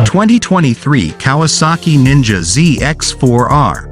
2023 Kawasaki Ninja ZX-4R.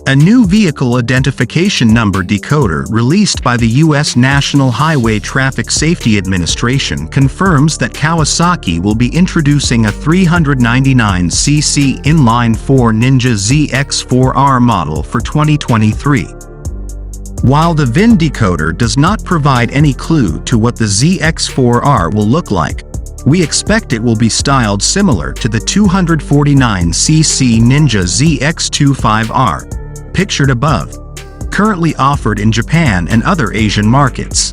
A new vehicle identification number decoder released by the U.S. National Highway Traffic Safety Administration confirms that Kawasaki will be introducing a 399cc Inline-Four Ninja ZX-4R model for 2023. While the VIN decoder does not provide any clue to what the ZX-4R will look like, we expect it will be styled similar to the 249cc Ninja ZX-25R. Pictured above, currently offered in Japan and other Asian markets.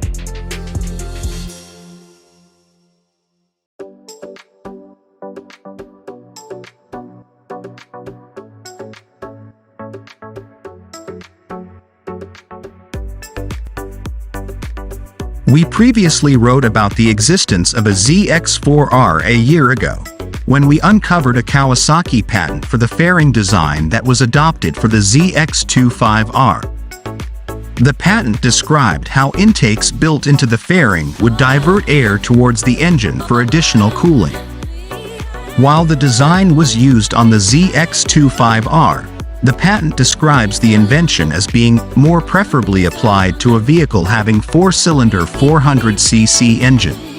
We previously wrote about the existence of a ZX-4R a year ago, when we uncovered a Kawasaki patent for the fairing design that was adopted for the ZX-25R. The patent described how intakes built into the fairing would divert air towards the engine for additional cooling. While the design was used on the ZX-25R, the patent describes the invention as being more preferably applied to a vehicle having four-cylinder 400cc engine.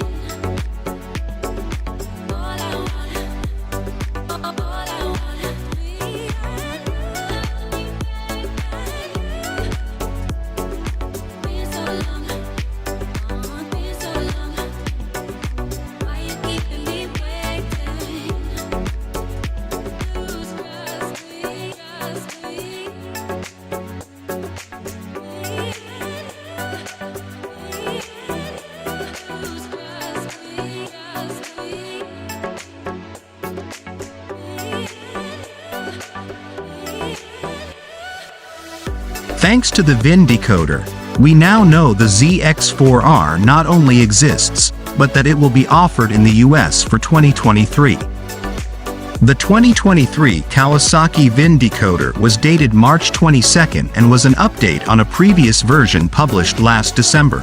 Thanks to the VIN decoder, we now know the ZX-4R not only exists, but that it will be offered in the US for 2023. The 2023 Kawasaki VIN decoder was dated March 22 and was an update on a previous version published last December.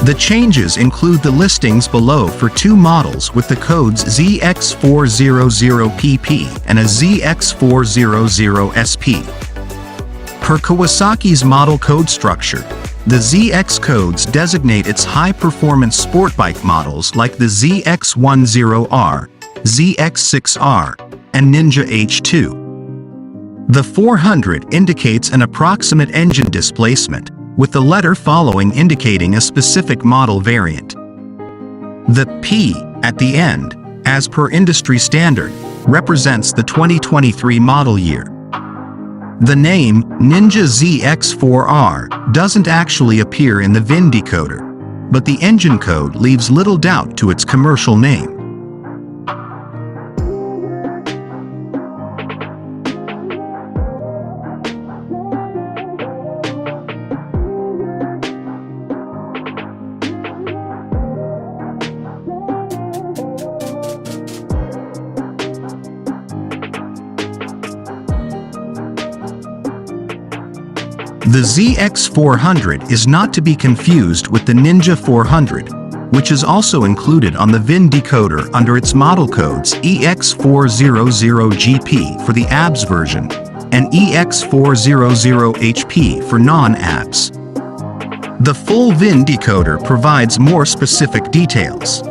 The changes include the listings below for two models with the codes ZX400PP and a ZX400SP. Per Kawasaki's model code structure, the ZX codes designate its high-performance sportbike models like the ZX10R, ZX6R, and Ninja H2. The 400 indicates an approximate engine displacement, with the letter following indicating a specific model variant. The P at the end, as per industry standard, represents the 2023 model year. The name Ninja ZX-4R doesn't actually appear in the VIN decoder, but the engine code leaves little doubt to its commercial name. The ZX-400 is not to be confused with the Ninja 400, which is also included on the VIN decoder under its model codes EX400GP for the ABS version and EX400HP for non-ABS. The full VIN decoder provides more specific details.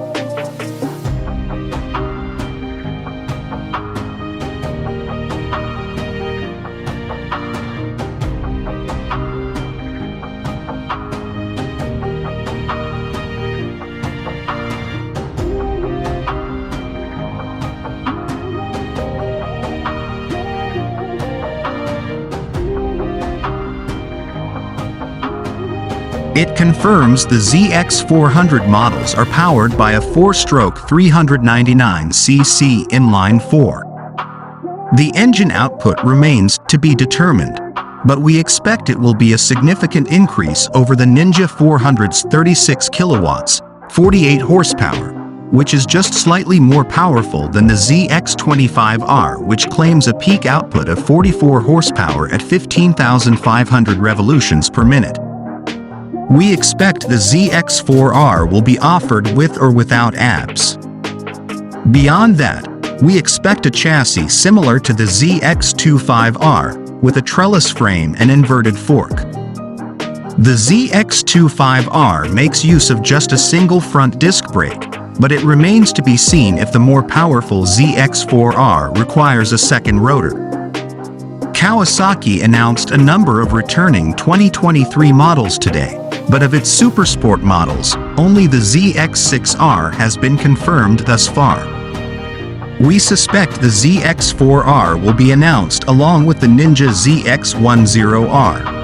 It confirms the ZX400 models are powered by a 4-stroke 399cc Inline-Four. The engine output remains to be determined, but we expect it will be a significant increase over the Ninja 400's 36 kilowatts, 48 horsepower, which is just slightly more powerful than the ZX-25R, which claims a peak output of 44 horsepower at 15,500 revolutions per minute. We expect the ZX-4R will be offered with or without ABS. Beyond that, we expect a chassis similar to the ZX-25R, with a trellis frame and inverted fork. The ZX-25R makes use of just a single front disc brake, but it remains to be seen if the more powerful ZX-4R requires a second rotor. Kawasaki announced a number of returning 2023 models today, but of its supersport models, only the ZX-6R has been confirmed thus far. We suspect the ZX-4R will be announced along with the Ninja ZX-10R.